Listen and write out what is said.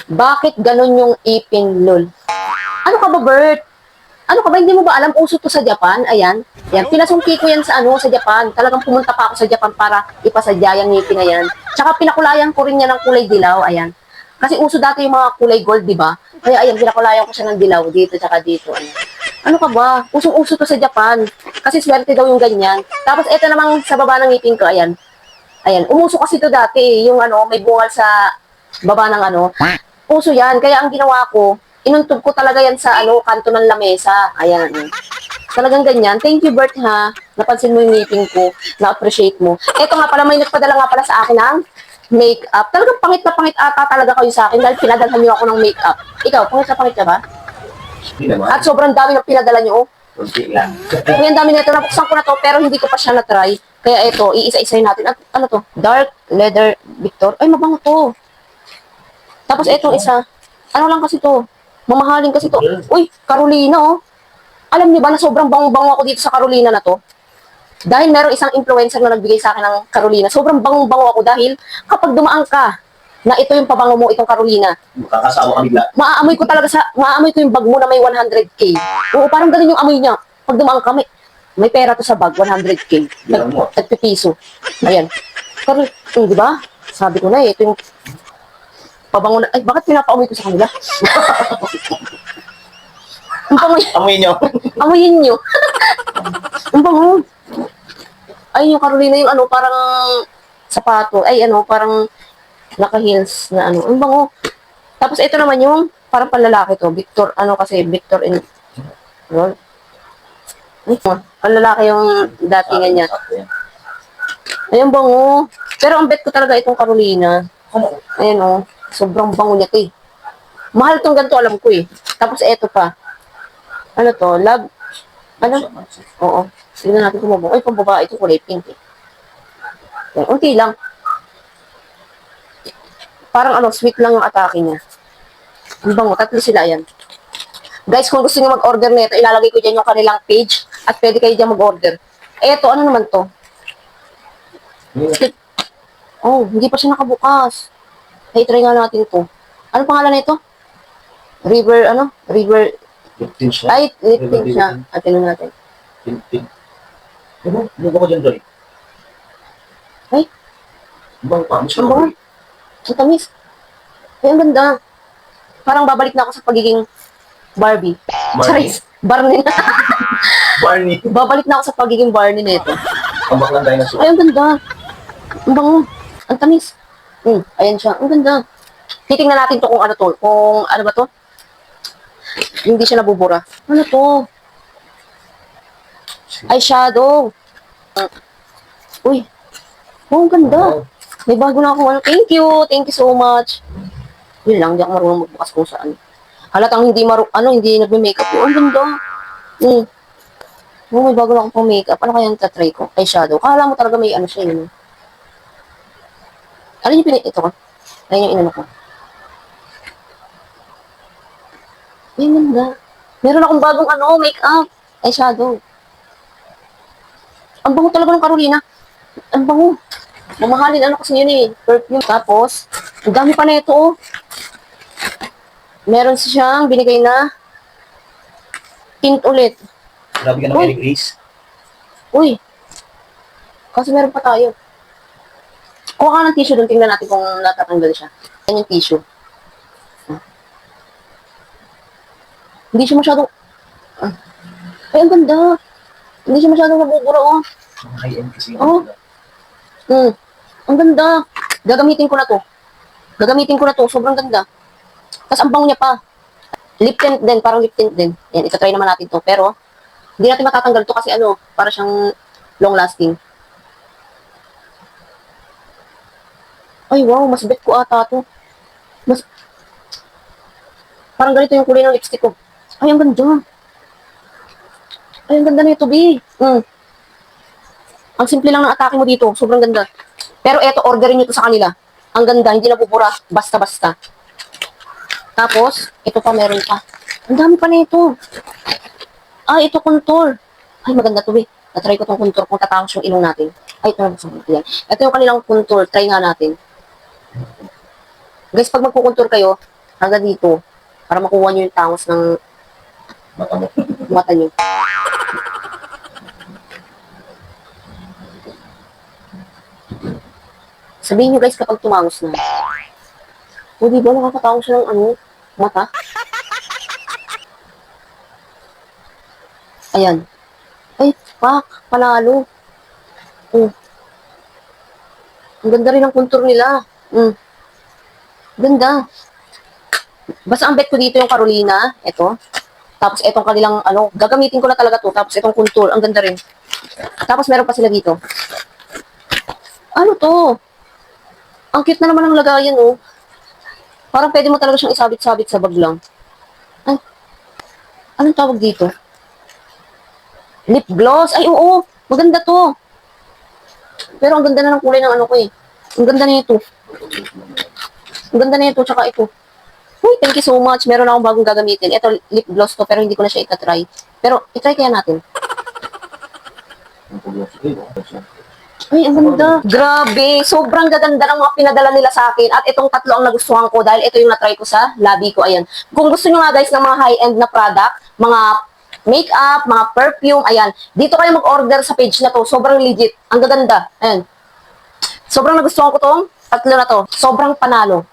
Bakit ganun yung ipin, lol? Ano ka ba, Bert? Ano ka ba, hindi mo ba alam, uso to sa Japan? Ayan. Yan, pinasungki ko yan sa sa Japan. Talagang pumunta pa ako sa Japan para ipasadya yung ngipin na yan. Tsaka pinakulayan ko rin yan ng kulay dilaw, ayan. Kasi uso dati yung mga kulay gold, di ba? Kaya ayan, pinakulayan ko siya ng dilaw dito tsaka dito. Ayan. Ano ka ba? Usong-uso to sa Japan. Kasi swerte daw yung ganyan. Tapos ito namang sa baba ng ngipin ko, ayan. Ayan, umuso kasi to dati, yung may bungal sa baba ng uso yan. Kaya ang ginawa ko, inuntog ko talaga yan sa kanto ng lamesa. Ayan. Talagang ganyan. Thank you, Bert, ha. Napansin mo yung ngipin ko. Na-appreciate mo. Eto nga pala, may nagpadala nga pala sa akin ng makeup. Talagang pangit na pangit ata talaga kayo sa akin dahil pinadalhan niyo ako ng makeup. Ikaw, pangit ka ba? Hindi naman. At sobrang dami ng pinadala niyo, oh. Kunti lang. Ang dami nito. Nabuksan ko na to, pero hindi ko pa siya na-try. Kaya ito, iisa-isayin natin. At ano to? Dark Leather Victor. Ay, mabango to. Tapos etong isa. Ano lang kasi to? Mamahalin kasi to. Uy, Carolina, oh. Alam niyo ba na sobrang bango-bango ako dito sa Carolina na to? Dahil merong isang influencer na nagbigay sa akin ng Carolina. Sobrang bango-bango ako dahil kapag dumaan ka na ito yung pabango mo, itong Carolina. Makakasawa ka bigla. Maaamoy ko yung bag mo na may 100K. Oo, parang ganun yung amoy niya. Pag dumaan ka, may pera to sa bag, 100K. Nagpipiso. Ayan. Di ba? Sabi ko na ito yung pabango na. Ay, bakit pinapaamoy ko sa kanila? Ang bango. Amoy nyo. Amoyin nyo. Ang bango. Ay, yung Carolina yung parang sapato. Ay, parang naka-heels na Ang bango. Tapos ito naman yung parang panlalaki to. Victor, Victor in Roll. Panlalaki yung datingan niya. Ayun, bango. Pero ang bet ko talaga itong Carolina. Ayun, oh. Sobrang bango niya to, eh. Mahal tong ganito, alam ko, eh. Tapos ito pa. Ano to? Love? Oo. Tignan natin kung mabango. Ay, pambabae ito, kulay pink, eh. Yan, unti lang. Parang sweet lang yung atake niya. Ang bango, tatlo sila yan. Guys, kung gusto niyo mag-order nito, ilalagay ko dyan yung kanilang page at pwede kayo dyan mag-order. Eto, ano naman to? Oh, hindi pa siya nakabukas. Ay, try nga natin to. Ano pangalan na ito? River, Liptin siya. ay, lifting siya. At tingnan natin. Liptin. Ano? Ano ko dyan, Dory? Ay, Bang pa. Mas ang bango. Ang tamis. Ay, ang ganda. Parang babalik na ako sa pagiging Barbie. Barney? Charis. Barney na. Barney. Babalik na ako sa pagiging Barney nito. Ang baklang dinosaur. Ay, ang ganda. Ang bango. Ang tamis. Ayan siya. Ang ganda. Titingnan natin to kung ano to. Kung ano ba to? Hindi siya nabubura. Ano to? Eyeshadow. Uy. Oh, ang ganda. May bago na ako. Thank you. Thank you so much. Yun lang. Hindi ako marunong magbukas kung saan. Halatang hindi nagme-makeup. Oh, ang ganda. Oh, may bago na akong pang makeup. Ano kaya yung tatry ko? Eyeshadow. Kala mo talaga may siya yun. Ano yung ito ko? Ayun yung inano ko. Ay, ganda. Meron akong bagong makeup. Eyeshadow. Ang bango talaga ng Carolina. Ang bango. Mamahalin kasi yun, eh. Perfume. Tapos, ang dami pa na ito, oh. Meron siyang binigay na tint ulit. Grabe ka ng Mary Grace. Uy. Kasi meron pa tayo. Kuha ka ng tissue doon. Tingnan natin kung natatanggal siya. Yan yung tissue. Hindi siya masyadong... Ay, ang ganda. Hindi siya masyadong nabubura, oh. High-end kasi. Oh. Ang ganda. Gagamitin ko na to. Sobrang ganda. Tapos ang bango niya pa. Lip tint din. Parang lip tint din. Yan, itatry naman natin to. Pero, hindi natin matatanggal to kasi para siyang long lasting. Ay, wow. Mas bet ko ata to. Parang ganito yung kulay ng lipstick ko. Ay, ang ganda. Ay, ang ganda na ito, B. Ang simple lang ng atake mo dito. Sobrang ganda. Pero eto, orderin nyo to sa kanila. Ang ganda. Hindi nabubura. Basta-basta. Tapos, ito pa meron pa. Ang dami pa na ito. Ah, ito contour. Ay, maganda to, B. Natry ko tong contour kung tatapos yung ilong natin. Ay, ito na. Ito yung kanilang contour. Try nga natin. Guys, pag magkukontour kayo, hanggang dito. Para makuha nyo yung tangos ng Mata mo. mata nyo. Sabihin nyo guys kapag tumangos na. O di ba nakakatangos siya ng mata? Ayan. Ay, fuck, panalo. Mm. Ang ganda rin ng contour nila. Ganda. Basta ang bet ko dito yung Carolina. Ito. Tapos itong kanilang, gagamitin ko na talaga to. Tapos itong contour, ang ganda rin. Tapos meron pa sila dito. Ano to? Ang cute na naman ng lagayan, oh. Parang pwede mo talaga siyang isabit-sabit sa bag lang. Ay, anong tawag dito? Lip gloss. Ay, oo. Maganda to. Pero ang ganda na ng kulay ng ko eh. Ang ganda nito. Ang ganda nito, tsaka ito. Uy, thank you so much. Meron akong bagong gagamitin. Ito, lip gloss to, pero hindi ko na siya itatry. Pero, itry kaya natin. Ay, ang ganda. Grabe. Sobrang gaganda ng mga pinadala nila sa akin. At itong tatlo ang nagustuhan ko dahil ito yung natry ko sa labi ko. Ayan. Kung gusto nyo nga guys ng mga high-end na product, mga makeup, mga perfume, ayan. Dito kayo mag-order sa page na to. Sobrang legit. Ang gaganda. Ayan. Sobrang nagustuhan ko tong tatlo na to. Sobrang panalo.